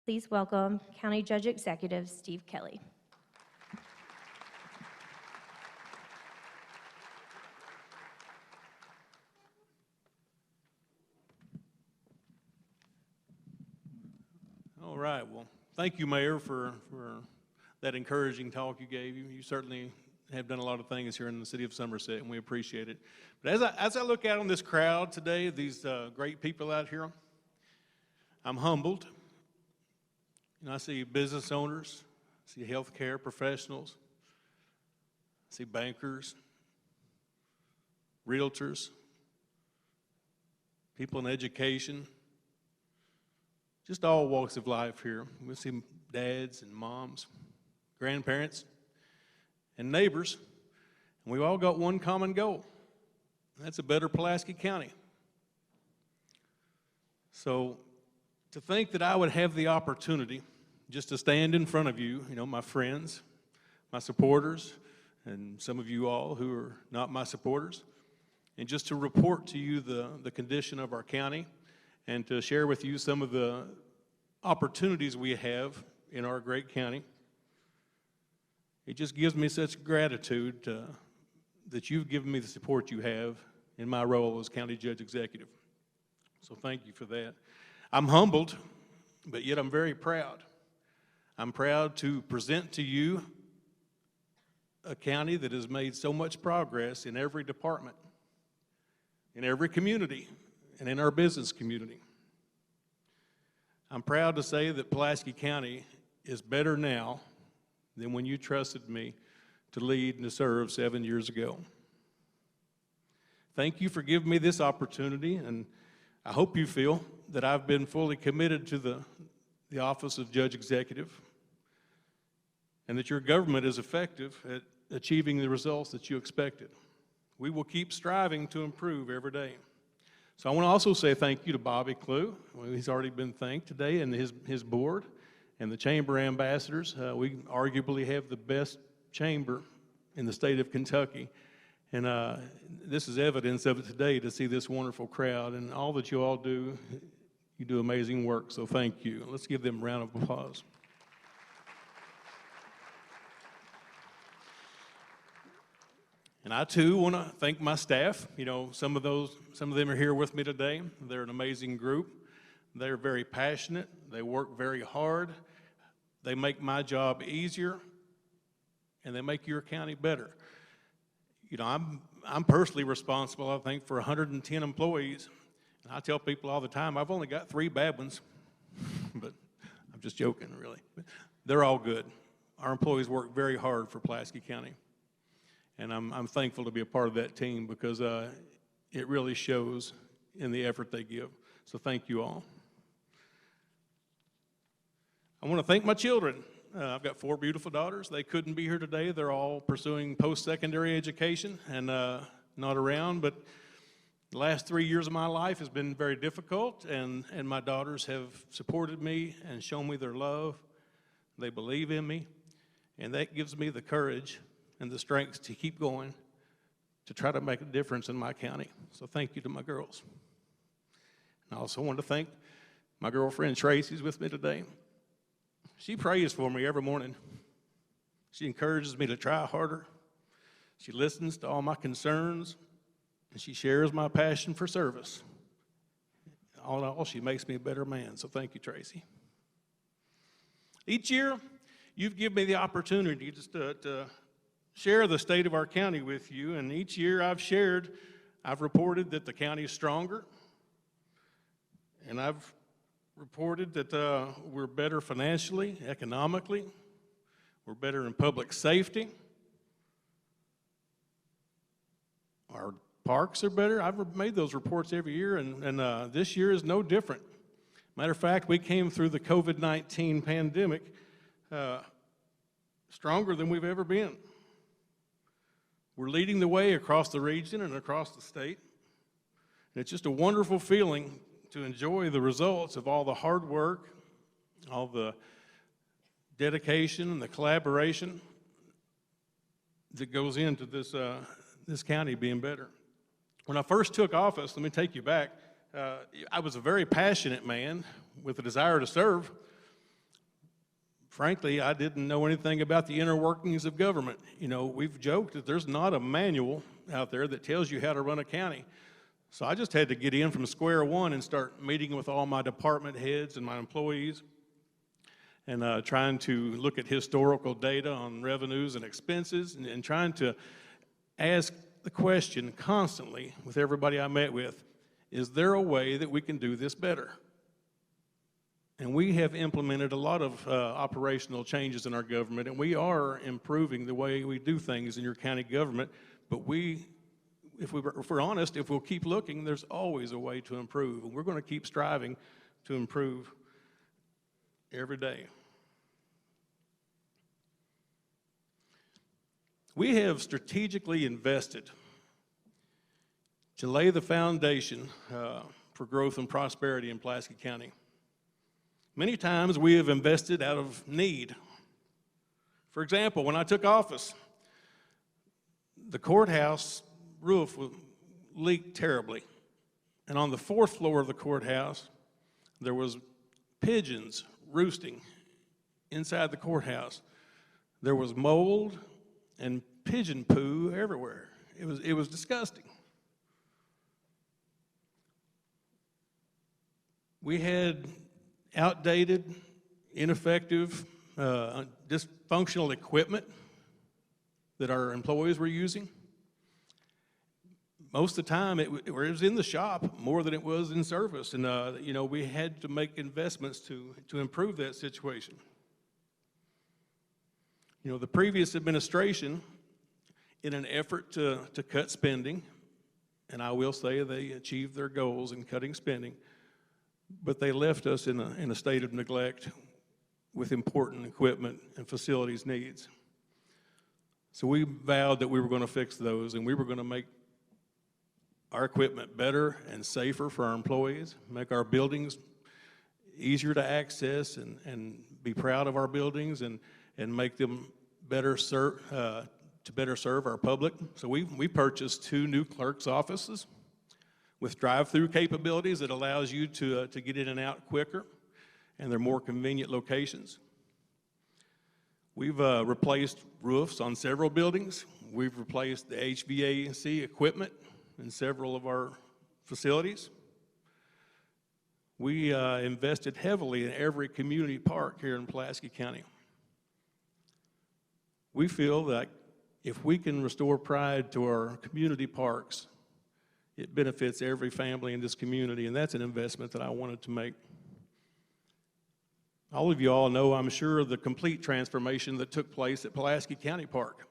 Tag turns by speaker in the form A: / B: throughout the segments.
A: Please welcome County Judge Executive Steve Kelley.
B: All right, well, thank you, Mayor, for that encouraging talk you gave. You certainly have done a lot of things here in the city of Somerset, and we appreciate it. But as I look out on this crowd today, these great people out here, I'm humbled. You know, I see business owners, I see healthcare professionals, I see bankers, realtors, people in education, just all walks of life here. We see dads and moms, grandparents, and neighbors, and we've all got one common goal, and that's a better Pulaski County. So to think that I would have the opportunity just to stand in front of you, my friends, my supporters, and some of you all who are not my supporters, and just to report to you the condition of our county and to share with you some of the opportunities we have in our great county. It just gives me such gratitude that you've given me the support you have in my role as County Judge Executive. So thank you for that. I'm humbled, but yet I'm very proud. I'm proud to present to you a county that has made so much progress in every department, in every community, and in our business community. I'm proud to say that Pulaski County is better now than when you trusted me to lead and to serve 7 years ago. Thank you for giving me this opportunity, and I hope you feel that I've been fully committed to the office of Judge Executive and that your government is effective at achieving the results that you expected. We will keep striving to improve every day. So I want to also say thank you to Bobby Clue. Well, he's already been thanked today, and his board and the Chamber ambassadors. We arguably have the best chamber in the state of Kentucky. And this is evidence of it today to see this wonderful crowd. And all that you all do, you do amazing work, so thank you. Let's give them a round of applause. And I too want to thank my staff. Some of them are here with me today. They're an amazing group. They're very passionate. They work very hard. They make my job easier, and they make your county better. I'm personally responsible, I think, for 110 employees. And I tell people all the time, I've only got 3 bad ones, but I'm just joking, really. They're all good. Our employees work very hard for Pulaski County. And I'm thankful to be a part of that team because it really shows in the effort they give. So thank you all. I want to thank my children. I've got 4 beautiful daughters. They couldn't be here today. They're all pursuing post-secondary education and not around. But the last 3 years of my life has been very difficult, and my daughters have supported me and shown me their love. They believe in me, and that gives me the courage and the strength to keep going to try to make a difference in my county. So thank you to my girls. And I also want to thank my girlfriend Tracy, who's with me today. She prays for me every morning. She encourages me to try harder. She listens to all my concerns, and she shares my passion for service. All in all, she makes me a better man, so thank you, Tracy. Each year, you've given me the opportunity just to share the state of our county with you, and each year I've reported that the county is stronger, and I've reported that we're better financially, economically, we're better in public safety, our parks are better. I've made those reports every year, and this year is no different. Matter of fact, we came through the COVID-19 pandemic stronger than we've ever been. We're leading the way across the region and across the state. And it's just a wonderful feeling to enjoy the results of all the hard work, all the dedication and the collaboration that goes into this county being better. When I first took office, let me take you back, I was a very passionate man with a desire to serve, frankly, I didn't know anything about the inner workings of government. You know, we've joked that there's not a manual out there that tells you how to run a county. So I just had to get in from square one and start meeting with all my department heads and my employees and trying to look at historical data on revenues and expenses and trying to ask the question constantly with everybody I met with, is there a way that we can do this better? And we have implemented a lot of operational changes in our government, and we are improving the way we do things in your county government, but if we're honest, if we'll keep looking, there's always a way to improve, and we're going to keep striving to improve every day. We have strategically invested to lay the foundation for growth and prosperity in Pulaski County. Many times we have invested out of need. For example, when I took office, the courthouse roof leaked terribly. And on the 4th floor of the courthouse, there was pigeons roosting inside the courthouse. There was mold and pigeon poo everywhere. It was disgusting. We had outdated, ineffective, dysfunctional equipment that our employees were using. Most of the time, it was in the shop more than it was in service, and you know, we had to make investments to improve that situation. You know, the previous administration, in an effort to cut spending, and I will say they achieved their goals in cutting spending, but they left us in a state of neglect with important equipment and facilities needs. So we vowed that we were going to fix those, and we were going to make our equipment better and safer for our employees, make our buildings easier to access and be proud of our buildings and make them better serve our public. So we purchased 2 new clerk's offices with drive-through capabilities that allows you to get in and out quicker, and they're more convenient locations. We've replaced roofs on several buildings. We've replaced the HVAC equipment in several of our facilities. We invested heavily in every community park here in Pulaski County. We feel that if we can restore pride to our community parks, it benefits every family in this community, and that's an investment that I wanted to make. All of you all know, I'm sure, the complete transformation that took place at Pulaski County Park.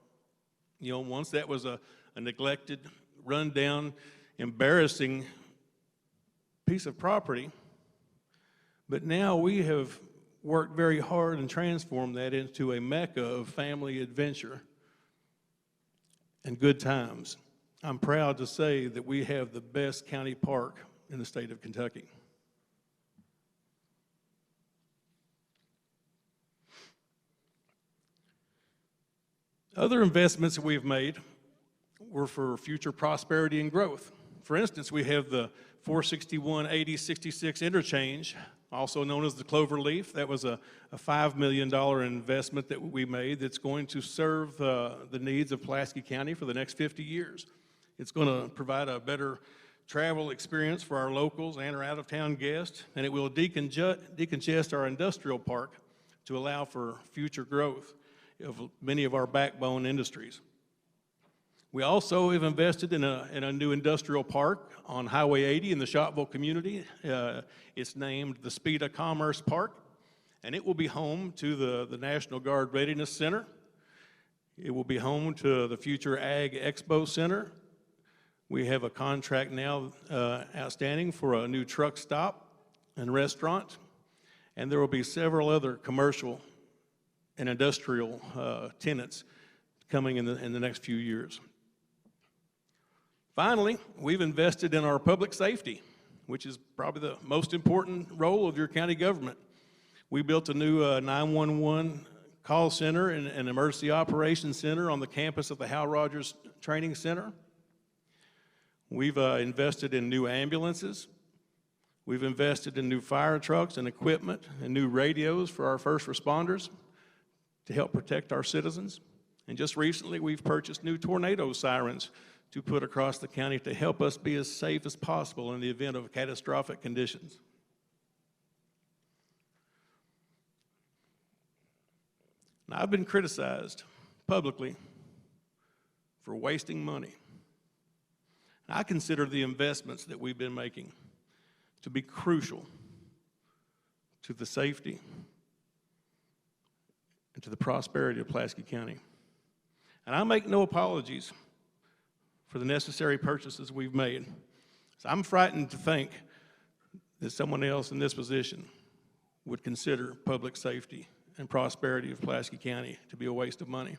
B: You know, once that was a neglected, run-down, embarrassing piece of property, but now we have worked very hard and transformed that into a mecca of family adventure and good times. I'm proud to say that we have the best county park in the state of Kentucky. Other investments that we've made were for future prosperity and growth. For instance, we have the 461-8066 interchange, also known as the Clover Leaf. That was a $5 million investment that we made that's going to serve the needs of Pulaski County for the next 50 years. It's going to provide a better travel experience for our locals and our out-of-town guests, and it will decongest our industrial park to allow for future growth of many of our backbone industries. We also have invested in a new industrial park on Highway 80 in the Shopville community. It's named the Expo Commerce Park, and it will be home to the National Guard Readiness Center. It will be home to the future Ag Expo Center. We have a contract now outstanding for a new truck stop and restaurant, and there will be several other commercial and industrial tenants coming in the next few years. Finally, we've invested in our public safety, which is probably the most important role of your county government. We built a new 911 call center and an emergency operations center on the campus of the Hal Rogers Training Center. We've invested in new ambulances. We've invested in new fire trucks and equipment and new radios for our first responders. to help protect our citizens. And just recently, we've purchased new tornado sirens to put across the county to help us be as safe as possible in the event of catastrophic conditions. Now, I've been criticized publicly for wasting money. I consider the investments that we've been making to be crucial to the safety and to the prosperity of Pulaski County. And I make no apologies for the necessary purchases we've made. So I'm frightened to think that someone else in this position would consider public safety and prosperity of Pulaski County to be a waste of money.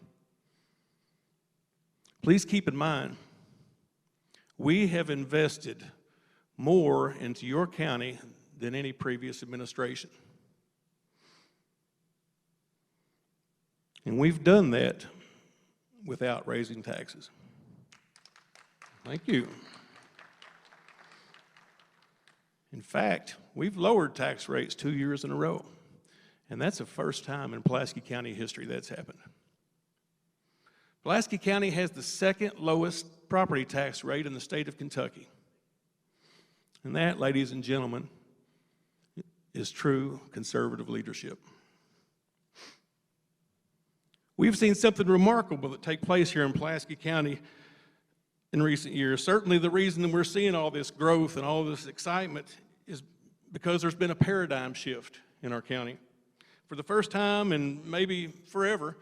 B: Please keep in mind, we have invested more into your county than any previous administration. And we've done that without raising taxes. Thank you. In fact, we've lowered tax rates 2 years in a row, and that's the first time in Pulaski County history that's happened. Pulaski County has the second lowest property tax rate in the state of Kentucky. And that, ladies and gentlemen, is true conservative leadership. We've seen something remarkable that take place here in Pulaski County in recent years. Certainly the reason that we're seeing all this growth and all this excitement is because there's been a paradigm shift in our county. For the first time and maybe forever,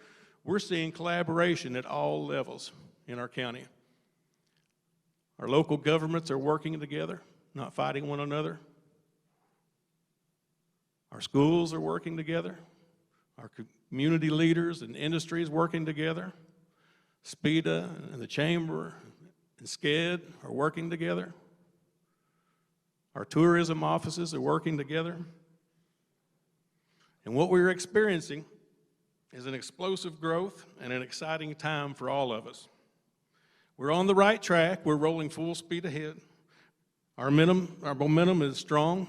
B: we're seeing collaboration at all levels in our county. Our local governments are working together, not fighting one another. Our schools are working together. Our community leaders and industries working together. SPEDA and the Chamber and SCED are working together. Our tourism offices are working together. And what we're experiencing is an explosive growth and an exciting time for all of us. We're on the right track. We're rolling full speed ahead. Our momentum is strong,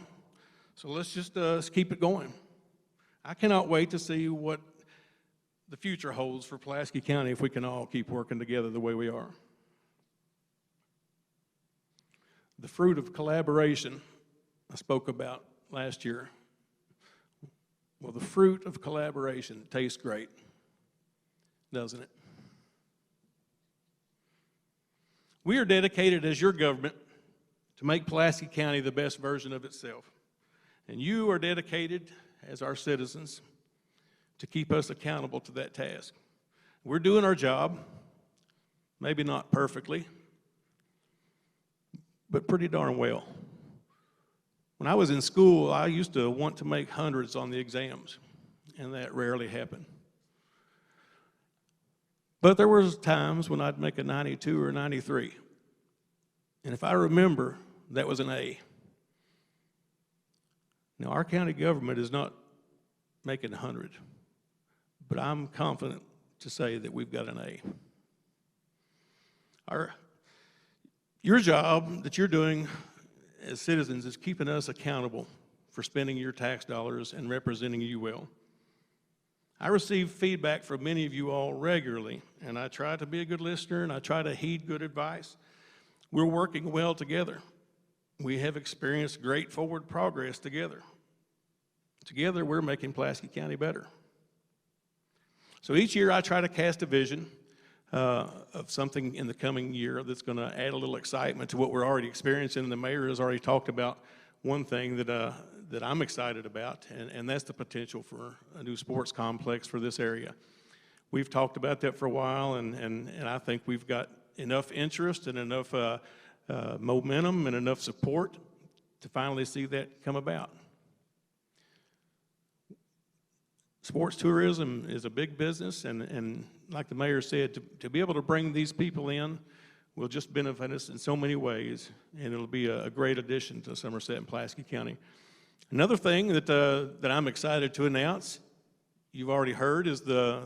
B: so let's just keep it going. I cannot wait to see what the future holds for Pulaski County if we can all keep working together the way we are. The fruit of collaboration I spoke about last year. Well, the fruit of collaboration tastes great, doesn't it? We are dedicated as your government to make Pulaski County the best version of itself. And you are dedicated as our citizens to keep us accountable to that task. We're doing our job, maybe not perfectly, but pretty darn well. When I was in school, I used to want to make hundreds on the exams, and that rarely happened. But there was times when I'd make a 92 or 93. And if I remember, that was an A. Now, our county government is not making 100, but I'm confident to say that we've got an A. Your job that you're doing as citizens is keeping us accountable for spending your tax dollars and representing you well. I receive feedback from many of you all regularly, and I try to be a good listener and I try to heed good advice. We're working well together. We have experienced great forward progress together. Together, we're making Pulaski County better. So each year I try to cast a vision of something in the coming year that's going to add a little excitement to what we're already experiencing. And the mayor has already talked about one thing that I'm excited about, and that's the potential for a new sports complex for this area. We've talked about that for a while, and I think we've got enough interest and enough momentum and enough support to finally see that come about. Sports tourism is a big business, and like the mayor said, to be able to bring these people in will just benefit us in so many ways, and it'll be a great addition to Somerset and Pulaski County. Another thing that I'm excited to announce, you've already heard, is the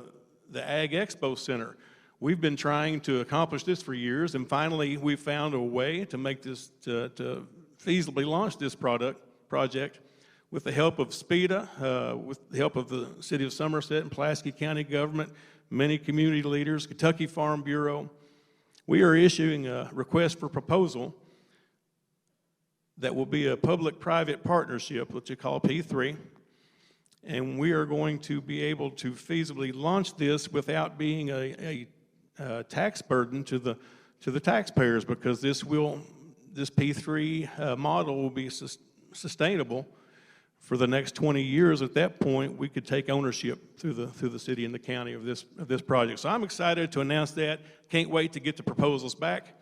B: Ag Expo Center. We've been trying to accomplish this for years, and finally we found a way to make this, to feasibly launch this project. with the help of SPEDA, with the help of the City of Somerset and Pulaski County government, many community leaders, Kentucky Farm Bureau, we are issuing a request for proposal that will be a public-private partnership, which we call P3, and we are going to be able to feasibly launch this without being a tax burden to the taxpayers, because this P3 model will be sustainable for the next 20 years. At that point, we could take ownership through the city and the county of this project. So I'm excited to announce that. Can't wait to get the proposals back.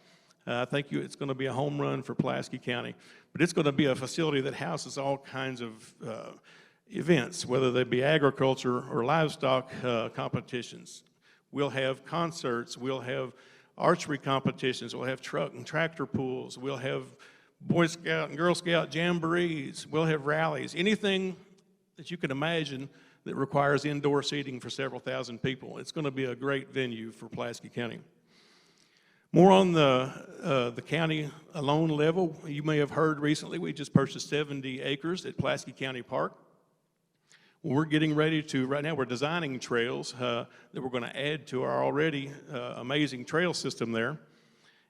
B: I think it's going to be a home run for Pulaski County. But it's going to be a facility that houses all kinds of events, whether they be agriculture or livestock competitions. We'll have concerts. We'll have archery competitions. We'll have truck and tractor pools. We'll have Boy Scout and Girl Scout jamborees. We'll have rallies. Anything that you can imagine that requires indoor seating for several thousand people. It's going to be a great venue for Pulaski County. More on the county loan level, you may have heard recently we just purchased 70 acres at Pulaski County Park. We're getting ready to, right now we're designing trails that we're going to add to our already amazing trail system there.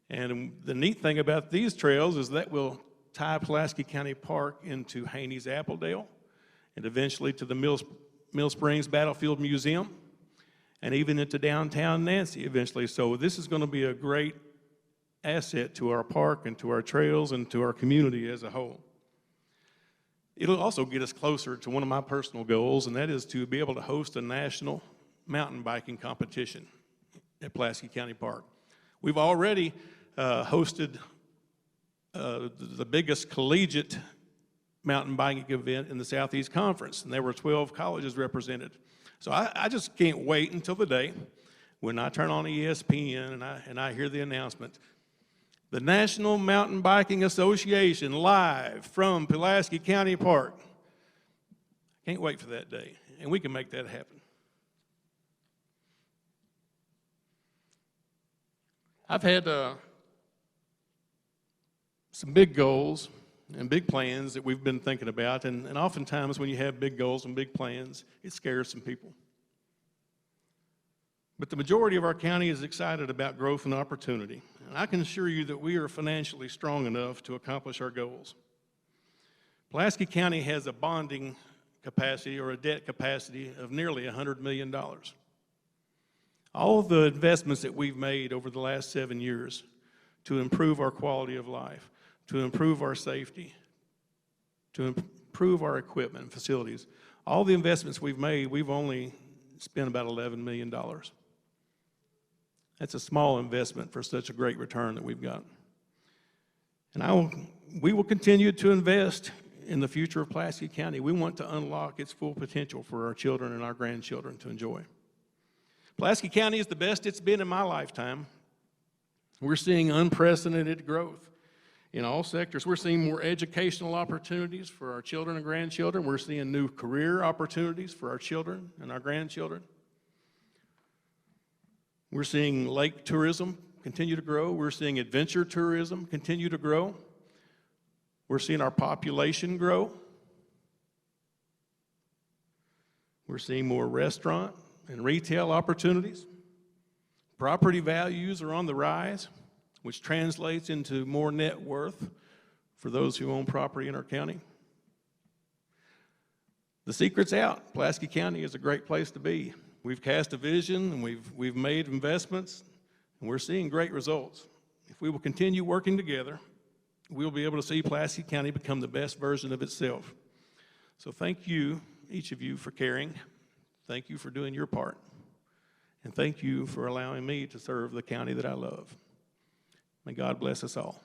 B: And the neat thing about these trails is that we'll tie Pulaski County Park into Haney's Appledale and eventually to the Mill Springs Battlefield Museum, and even into downtown Nancy eventually. So this is going to be a great asset to our park and to our trails and to our community as a whole. It'll also get us closer to one of my personal goals, and that is to be able to host a national mountain biking competition at Pulaski County Park. We've already hosted the biggest collegiate mountain biking event in the Southeast Conference, and there were 12 colleges represented. So I just can't wait until the day when I turn on ESPN and I hear the announcement, the National Mountain Biking Association live from Pulaski County Park. Can't wait for that day, and we can make that happen. I've had some big goals and big plans that we've been thinking about, and oftentimes when you have big goals and big plans, it scares some people. But the majority of our county is excited about growth and opportunity, and I can assure you that we are financially strong enough to accomplish our goals. Pulaski County has a bonding capacity or a debt capacity of nearly $100 million. All of the investments that we've made over the last 7 years to improve our quality of life, to improve our safety, to improve our equipment and facilities. All the investments we've made, we've only spent about $11 million. That's a small investment for such a great return that we've got. And we will continue to invest in the future of Pulaski County. We want to unlock its full potential for our children and our grandchildren to enjoy. Pulaski County is the best it's been in my lifetime. We're seeing unprecedented growth in all sectors. We're seeing more educational opportunities for our children and grandchildren. We're seeing new career opportunities for our children and our grandchildren. We're seeing lake tourism continue to grow. We're seeing adventure tourism continue to grow. We're seeing our population grow. We're seeing more restaurant and retail opportunities. Property values are on the rise, which translates into more net worth for those who own property in our county. The secret's out. Pulaski County is a great place to be. We've cast a vision, and we've made investments, and we're seeing great results. If we will continue working together, we'll be able to see Pulaski County become the best version of itself. So thank you, each of you, for caring. Thank you for doing your part. And thank you for allowing me to serve the county that I love. May God bless us all.